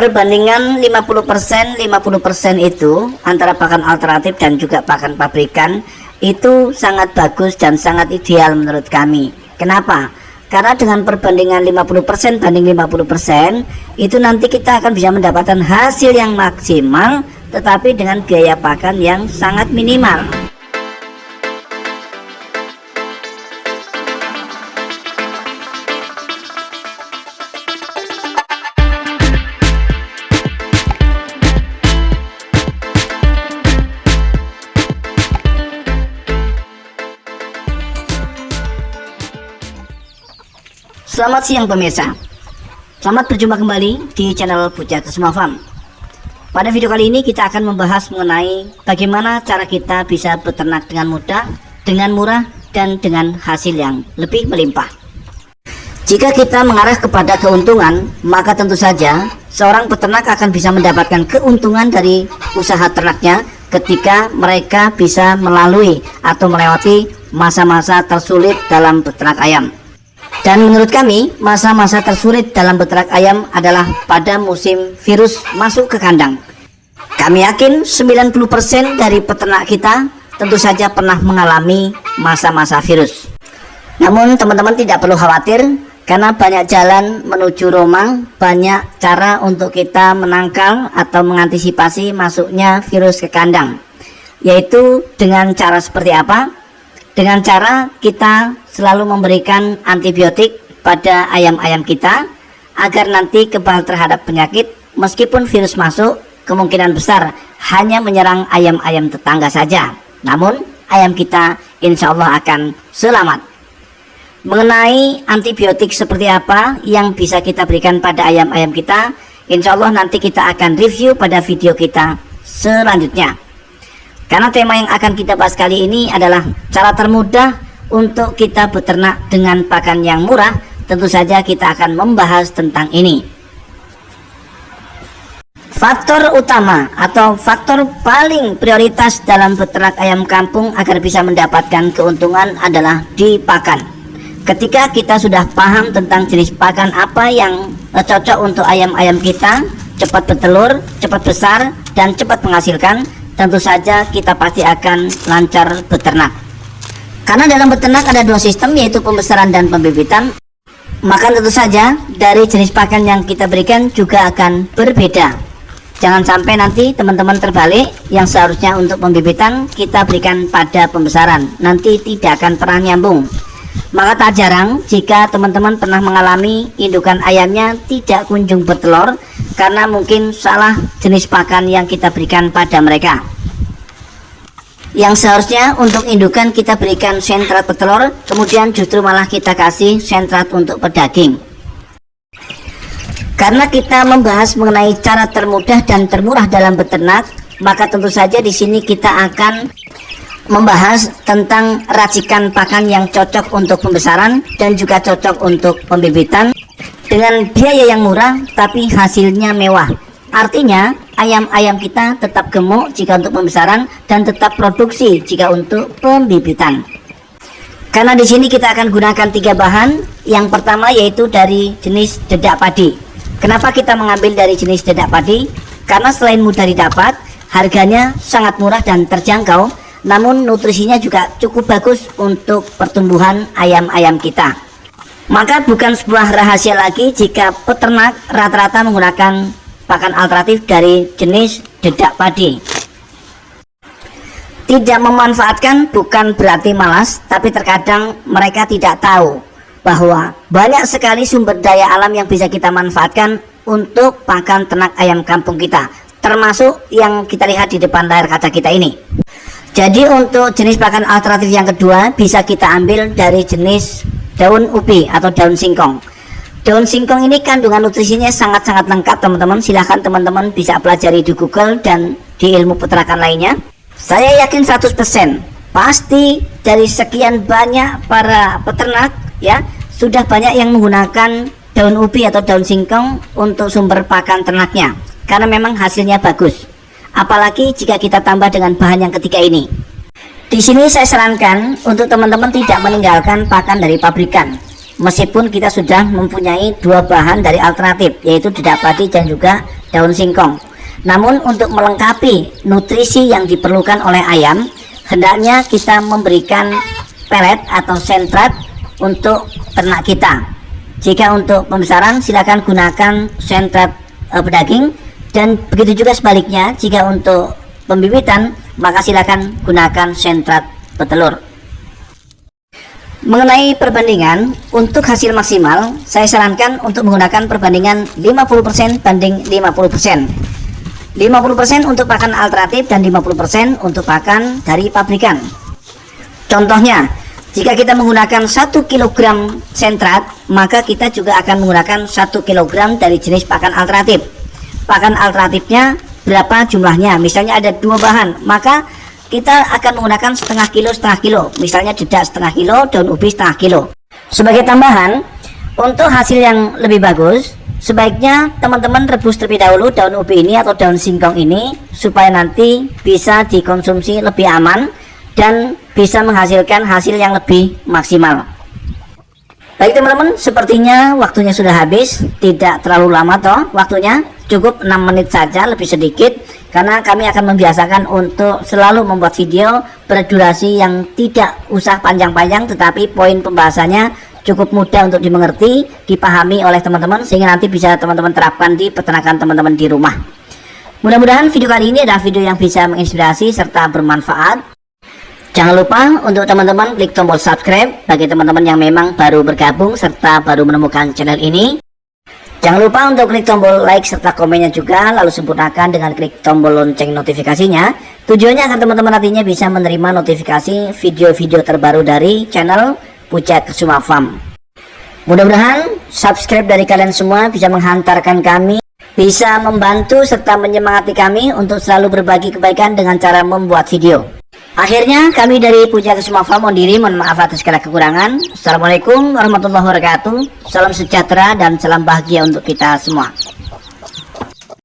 Perbandingan 50% itu antara pakan alternatif dan juga pakan pabrikan itu sangat bagus dan sangat ideal menurut kami. Kenapa? Karena dengan perbandingan 50% banding 50% itu nanti kita akan bisa mendapatkan hasil yang maksimal tetapi dengan biaya pakan yang sangat minimal. Selamat siang pemirsa, selamat berjumpa kembali di channel Bujat Kusuma Farm. Pada video kali ini kita akan membahas mengenai bagaimana cara kita bisa beternak dengan mudah, dengan murah, dan dengan hasil yang lebih melimpah. Jika kita mengarah kepada keuntungan, maka tentu saja seorang peternak akan bisa mendapatkan keuntungan dari usaha ternaknya ketika mereka bisa melalui atau melewati masa-masa tersulit dalam beternak ayam. Dan menurut kami, masa-masa tersulit dalam beternak ayam adalah pada musim virus masuk ke kandang. Kami yakin 90% dari peternak kita tentu saja pernah mengalami masa-masa virus. Namun teman-teman tidak perlu khawatir, karena banyak jalan menuju Roma, banyak cara untuk kita menangkal atau mengantisipasi masuknya virus ke kandang. Yaitu dengan cara seperti apa? Dengan cara kita selalu memberikan antibiotik pada ayam-ayam kita agar nanti kebal terhadap penyakit. Meskipun virus masuk, kemungkinan besar hanya menyerang ayam-ayam tetangga saja, namun ayam kita insya Allah akan selamat. Mengenai antibiotik seperti apa yang bisa kita berikan pada ayam-ayam kita, insya Allah nanti kita akan review pada video kita selanjutnya. Karena tema yang akan kita bahas kali ini adalah cara termudah untuk kita beternak dengan pakan yang murah. Tentu saja kita akan membahas tentang ini. Faktor utama atau faktor paling prioritas dalam beternak ayam kampung agar bisa mendapatkan keuntungan adalah di pakan. Ketika kita sudah paham tentang jenis pakan apa yang cocok untuk ayam-ayam kita, cepat bertelur, cepat besar, dan cepat menghasilkan, tentu saja kita pasti akan lancar beternak. Karena dalam beternak ada dua sistem, yaitu pembesaran dan pembibitan. Maka tentu saja dari jenis pakan yang kita berikan juga akan berbeda. Jangan sampai nanti teman-teman terbalik, yang seharusnya untuk pembibitan kita berikan pada pembesaran, nanti tidak akan pernah nyambung. Maka tak jarang jika teman-teman pernah mengalami indukan ayamnya tidak kunjung bertelur karena mungkin salah jenis pakan yang kita berikan pada mereka. Yang seharusnya untuk indukan kita berikan sentrat petelur, kemudian justru malah kita kasih sentrat untuk pedaging. Karena kita membahas mengenai cara termudah dan termurah dalam beternak, maka tentu saja di sini kita akan membahas tentang racikan pakan yang cocok untuk pembesaran dan juga cocok untuk pembibitan dengan biaya yang murah tapi hasilnya mewah. Artinya ayam-ayam kita tetap gemuk jika untuk pembesaran dan tetap produksi jika untuk pembibitan. Karena di sini kita akan gunakan 3 bahan. Yang pertama yaitu dari jenis dedak padi. Kenapa kita mengambil dari jenis dedak padi? Karena selain mudah didapat, harganya sangat murah dan terjangkau, namun nutrisinya juga cukup bagus untuk pertumbuhan ayam-ayam kita. Maka bukan sebuah rahasia lagi jika peternak rata-rata menggunakan pakan alternatif dari jenis dedak padi. Tidak memanfaatkan bukan berarti malas, tapi terkadang mereka tidak tahu bahwa banyak sekali sumber daya alam yang bisa kita manfaatkan untuk pakan ternak ayam kampung kita, termasuk yang kita lihat di depan layar kaca kita ini. Jadi untuk jenis pakan alternatif yang kedua bisa kita ambil dari jenis daun ubi atau daun singkong. Daun singkong ini kandungan nutrisinya sangat-sangat lengkap teman-teman. Silahkan teman-teman bisa pelajari di Google dan di ilmu peternakan lainnya. Saya yakin 100% pasti dari sekian banyak para peternak ya, sudah banyak yang menggunakan daun ubi atau daun singkong untuk sumber pakan ternaknya, karena memang hasilnya bagus. Apalagi jika kita tambah dengan bahan yang ketiga ini. Di sini saya sarankan untuk teman-teman tidak meninggalkan pakan dari pabrikan. meskipun kita sudah mempunyai dua bahan dari alternatif, yaitu dedak padi dan juga daun singkong. Namun untuk melengkapi nutrisi yang diperlukan oleh ayam, hendaknya kita memberikan pelet atau sentrat untuk ternak kita. Jika untuk pembesaran silakan gunakan sentrat pedaging, dan begitu juga sebaliknya jika untuk pembibitan maka silakan gunakan sentrat petelur. Mengenai perbandingan untuk hasil maksimal, saya sarankan untuk menggunakan perbandingan 50% banding 50%. 50% untuk pakan alternatif dan 50% untuk pakan dari pabrikan. Contohnya, jika kita menggunakan 1 kg sentrat, maka kita juga akan menggunakan 1 kg dari jenis pakan alternatif. Pakan alternatifnya berapa jumlahnya? Misalnya ada 2 bahan, maka kita akan menggunakan setengah kilo, misalnya dedak setengah kilo, daun ubi setengah kilo. Sebagai tambahan, untuk hasil yang lebih bagus, sebaiknya teman-teman rebus terlebih dahulu daun ubi ini atau daun singkong ini, supaya nanti bisa dikonsumsi lebih aman dan bisa menghasilkan hasil yang lebih maksimal. Baik teman-teman, sepertinya waktunya sudah habis, tidak terlalu lama toh waktunya, cukup 6 menit saja, lebih sedikit, karena kami akan membiasakan untuk selalu membuat video berdurasi yang tidak usah panjang-panjang, tetapi poin pembahasannya cukup mudah untuk dimengerti, dipahami oleh teman-teman, sehingga nanti bisa teman-teman terapkan di peternakan teman-teman di rumah. Mudah-mudahan video kali ini adalah video yang bisa menginspirasi serta bermanfaat. Jangan lupa untuk teman-teman klik tombol subscribe bagi teman-teman yang memang baru bergabung serta baru menemukan channel ini. Jangan lupa untuk klik tombol like serta komennya juga, lalu sempurnakan dengan klik tombol lonceng notifikasinya. Tujuannya agar teman-teman nantinya bisa menerima notifikasi video-video terbaru dari channel Puja Kusuma Farm. Mudah-mudahan subscribe dari kalian semua bisa menghantarkan kami, bisa membantu serta menyemangati kami untuk selalu berbagi kebaikan dengan cara membuat video. Akhirnya kami dari Puja Kusuma Farm mohon diri, mohon maaf atas segala kekurangan. Assalamualaikum warahmatullahi wabarakatuh. Salam sejahtera dan salam bahagia untuk kita semua.